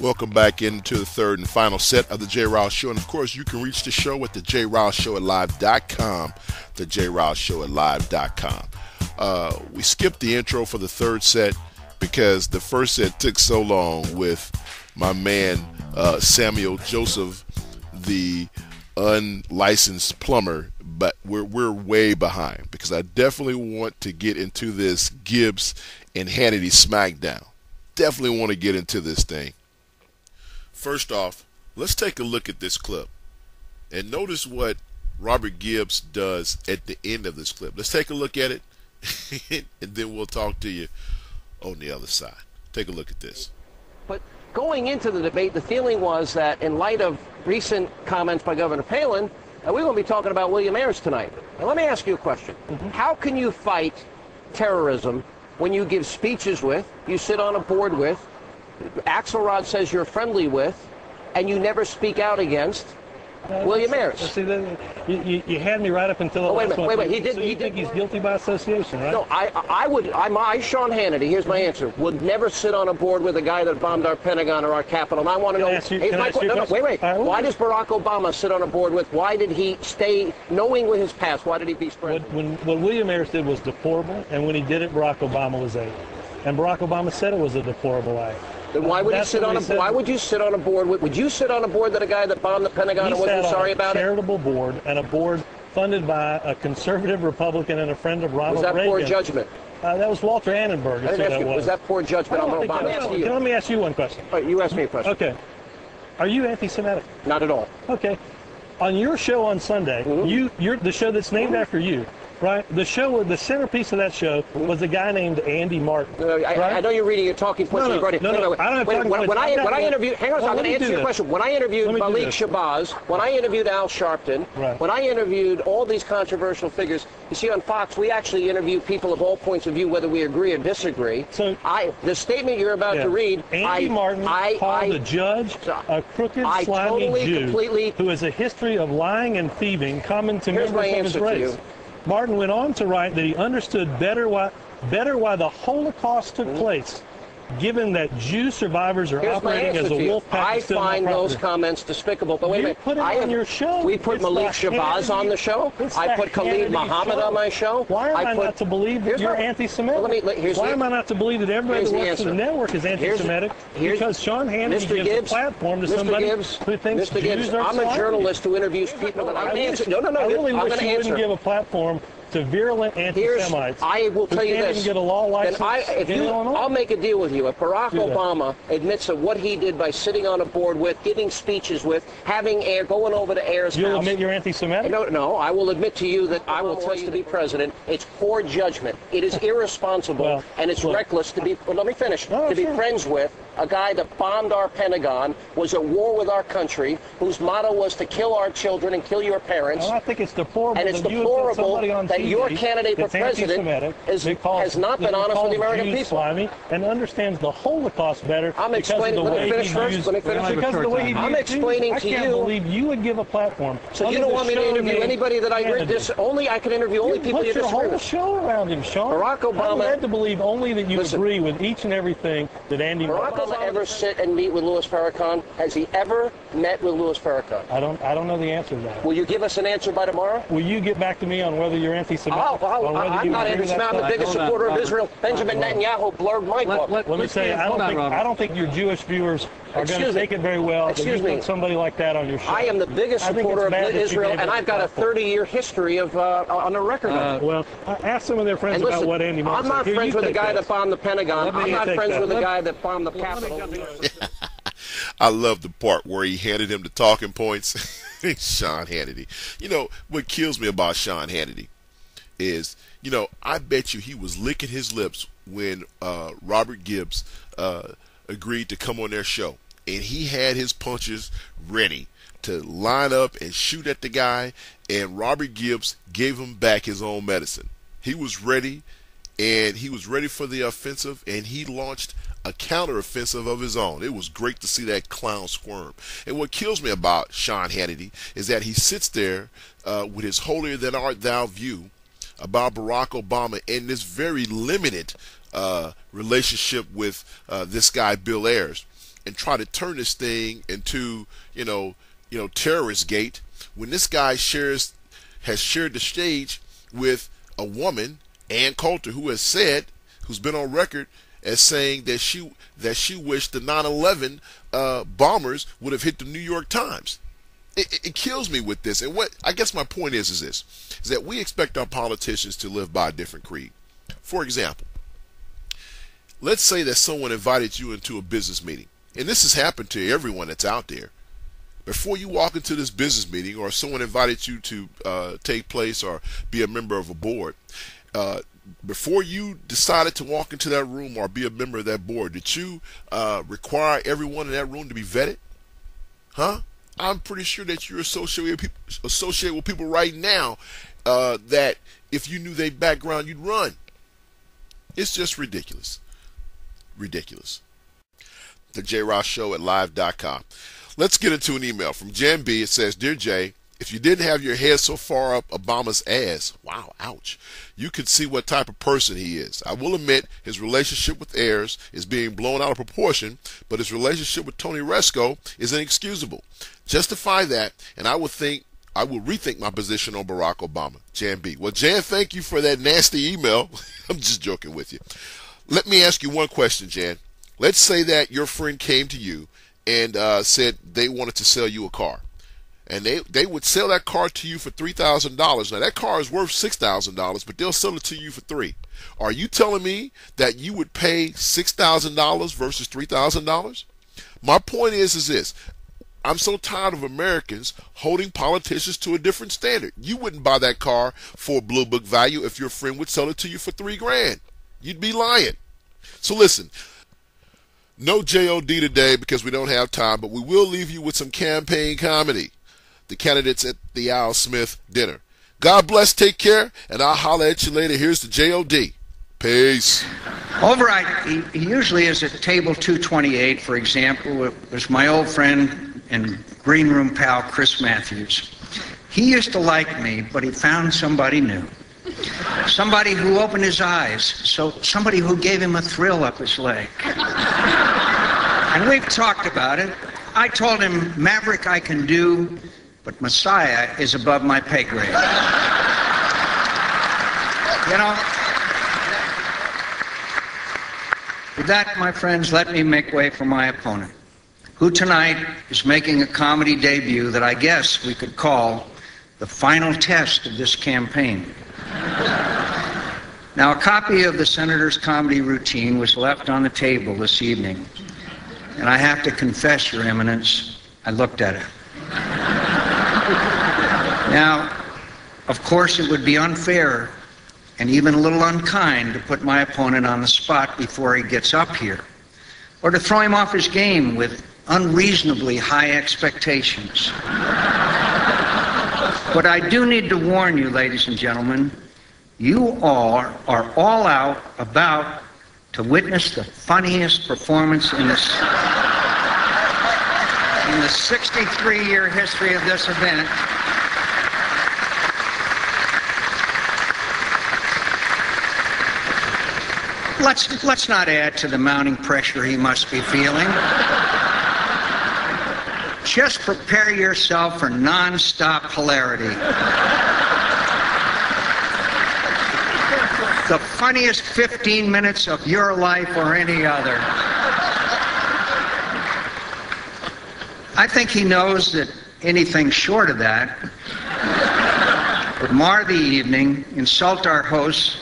Welcome back into the third and final set of the J. Rouse Show. And, of course, you can reach the show at the JRouseShow@live.com, the JRouseShow@live.com. We skipped the intro for the third set because the first set took so long with my man Samuel Joseph, the unlicensed plumber. But we're way behind because I definitely want to get into this Gibbs and Hannity SmackDown. Definitely want to get into this thing. First off, let's take a look at this clip and notice what Robert Gibbs does at the end of this clip. Let's take a look at it and then we'll talk to you on the other side. Take a look at this. But going into the debate, the feeling was that in light of recent comments by Governor Palin, we're going to be talking about William Ayers tonight. Now, let me ask you a question. How can you fight terrorism when you give speeches with, you sit on a board with, Axelrod says you're friendly with, and you never speak out against William Ayers? See, you had me right up until the last one. Wait. He think he's guilty by association, right? No, I, Sean Hannity, here's my answer, would never sit on a board with a guy that bombed our Pentagon or our Capitol. And I want to know, wait. Why does Barack Obama sit on a board with, why did he stay, knowing with his past, why did he be president? What William Ayers did was deplorable, and when he did it, Barack Obama was aided. And Barack Obama said it was a deplorable act. Then why would you sit on a would you sit on a board with? Would you sit on a board that a guy that bombed the Pentagon and wasn't sorry about it? He sat on a charitable board, and a board funded by a conservative Republican and a friend of Ronald Reagan. Was that poor judgment? That was Walter Annenberg. Was that poor judgment on Obama? Let me ask you one question. All right, you ask me a question. Okay. Are you anti-Semitic? Not at all. Okay. On your show on Sunday, you're the show that's named after you. Right, the centerpiece of that show was a guy named Andy Martin. I know you're reading your talking points. No, I don't have when I interviewed, hang on, I'm going to answer your question. When I interviewed Malik Shabazz, when I interviewed Al Sharpton, when I interviewed all these controversial figures, you see on Fox, we actually interview people of all points of view, whether we agree or disagree. So the statement you're about to read, Andy Martin called the judge a crooked, slimy Jew who has a history of lying and thieving common to members of his race. Martin went on to write that he understood better why the Holocaust took place, given that Jew survivors are operating as a wolf pack. I find those comments despicable. But wait a minute. Put it on your show. We put Malik Shabazz on the show. I put Khalid Muhammad on my show. Why am I not to believe that you're anti-Semitic? Why am I not to believe that everybody that works in the network is anti-Semitic? Because Sean Hannity gives a platform to somebody who thinks Jews are I'm a journalist who interviews people that I'm answering. No. I really wish you wouldn't give a platform to virulent anti-Semites. I will tell you this. Get a law license I'll make a deal with you. If Barack Obama admits that what he did by sitting on a board with, giving speeches with, going over to Ayers' You'll house. admit you're anti-Semitic? No, I will admit to you that I will tell you to be president. It's poor judgment. It is irresponsible and it's reckless to be. Well, let me finish. To be friends with a guy that bombed our Pentagon, was at war with our country, whose motto was to kill our children and kill your parents. Well, I think it's deplorable. And it's deplorable that your candidate for president has not been honest with the American people. Slimy and understands the Holocaust better. I'm explaining. Let me finish first. Because of the way he I'm explaining to you. I can't believe you would give a platform. So you don't want me to interview anybody that I agree with? I can interview only people you disagree with. Put your whole show around him, Sean. Barack Obama. I'm led to believe only that you agree with each and everything that Andy. Barack Obama ever sit and meet with Louis Farrakhan? Has he ever met with Louis Farrakhan? I don't know the answer to that. Will you give us an answer by tomorrow? Will you get back to me on whether you're anti-Semitic? I'm not anti-Semitic. I'm the biggest supporter of Israel. Benjamin Netanyahu blurred my book. Let me say, I don't think your Jewish viewers are going to take it very well. Excuse me. Put somebody like that on your show. I am the biggest supporter of Israel, and I've got a 30-year history of on the record. Well, ask some of their friends about what Andy Martin said. I'm not friends with the guy that bombed the Pentagon. I'm not friends with the guy that bombed the Capitol. I love the part where he handed him the talking points. Sean Hannity. You know, what kills me about Sean Hannity is, I bet you he was licking his lips when Robert Gibbs agreed to come on their show. And he had his punches ready to line up and shoot at the guy. And Robert Gibbs gave him back his own medicine. He was ready, and he was ready for the offensive, and he launched a counter-offensive of his own. It was great to see that clown squirm. And what kills me about Sean Hannity is that he sits there with his holier-than-art-thou view about Barack Obama and this very limited relationship with this guy, Bill Ayers. and try to turn this thing into, terrorist gate, when this guy has shared the stage with a woman, Ann Coulter, who's been on record as saying that she wished the 9/11 bombers would have hit the New York Times. It kills me with this. And what I guess my point is that we expect our politicians to live by a different creed. For example, let's say that someone invited you into a business meeting, and this has happened to everyone that's out there. Before you walk into this business meeting, or someone invited you to take place or be a member of a board, before you decided to walk into that room or be a member of that board, did you require everyone in that room to be vetted? Huh? I'm pretty sure that you're associated with people right now that if you knew their background, you'd run. It's just ridiculous. Ridiculous. The JRoss Show at live.com. Let's get into an email from Jan B. It says, Dear Jay, if you didn't have your head so far up Obama's ass, wow, ouch, you could see what type of person he is. I will admit his relationship with Ayers is being blown out of proportion, but his relationship with Tony Resco is inexcusable. Justify that, and I will rethink my position on Barack Obama. Jan B. Well, Jan, thank you for that nasty email. I'm just joking with you. Let me ask you one question, Jan. Let's say that your friend came to you and said they wanted to sell you a car. And they would sell that car to you for $3,000. Now, that car is worth $6,000, but they'll sell it to you for $3,000. Are you telling me that you would pay $6,000 versus $3,000? My point is this. I'm so tired of Americans holding politicians to a different standard. You wouldn't buy that car for blue book value if your friend would sell it to you for $3,000. You'd be lying. So listen, no JOD today because we don't have time, but we will leave you with some campaign comedy. The candidates at the Al Smith dinner. God bless, take care, and I'll holler at you later. Here's the JOD. Peace. He usually is at table 228, for example. There's my old friend and green room pal, Chris Matthews. He used to like me, but he found somebody new. Somebody who opened his eyes, somebody who gave him a thrill up his leg. And we've talked about it. I told him, Maverick I can do, but Messiah is above my pay grade. With that, my friends, let me make way for my opponent, who tonight is making a comedy debut that I guess we could call the final test of this campaign. Now, a copy of the Senator's comedy routine was left on the table this evening, and I have to confess, Your Eminence, I looked at it. Now, of course, it would be unfair and even a little unkind to put my opponent on the spot before he gets up here, or to throw him off his game with unreasonably high expectations. But I do need to warn you, ladies and gentlemen, you all are all out about to witness the funniest performance in the 63-year history of this event. Let's not add to the mounting pressure he must be feeling. Just prepare yourself for non-stop hilarity. The funniest 15 minutes of your life or any other. I think he knows that anything short of that would mar the evening, insult our hosts,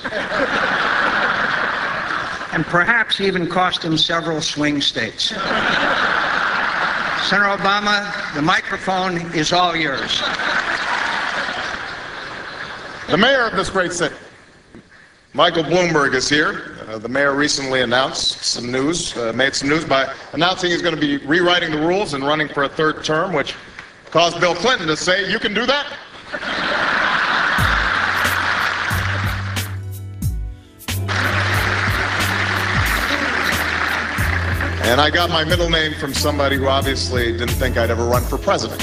and perhaps even cost him several swing states. Senator Obama, the microphone is all yours. The mayor of this great city, Michael Bloomberg, is here. The mayor recently announced some news, made some news by announcing he's going to be rewriting the rules and running for a third term, which caused Bill Clinton to say, "You can do that?" And I got my middle name from somebody who obviously didn't think I'd ever run for president.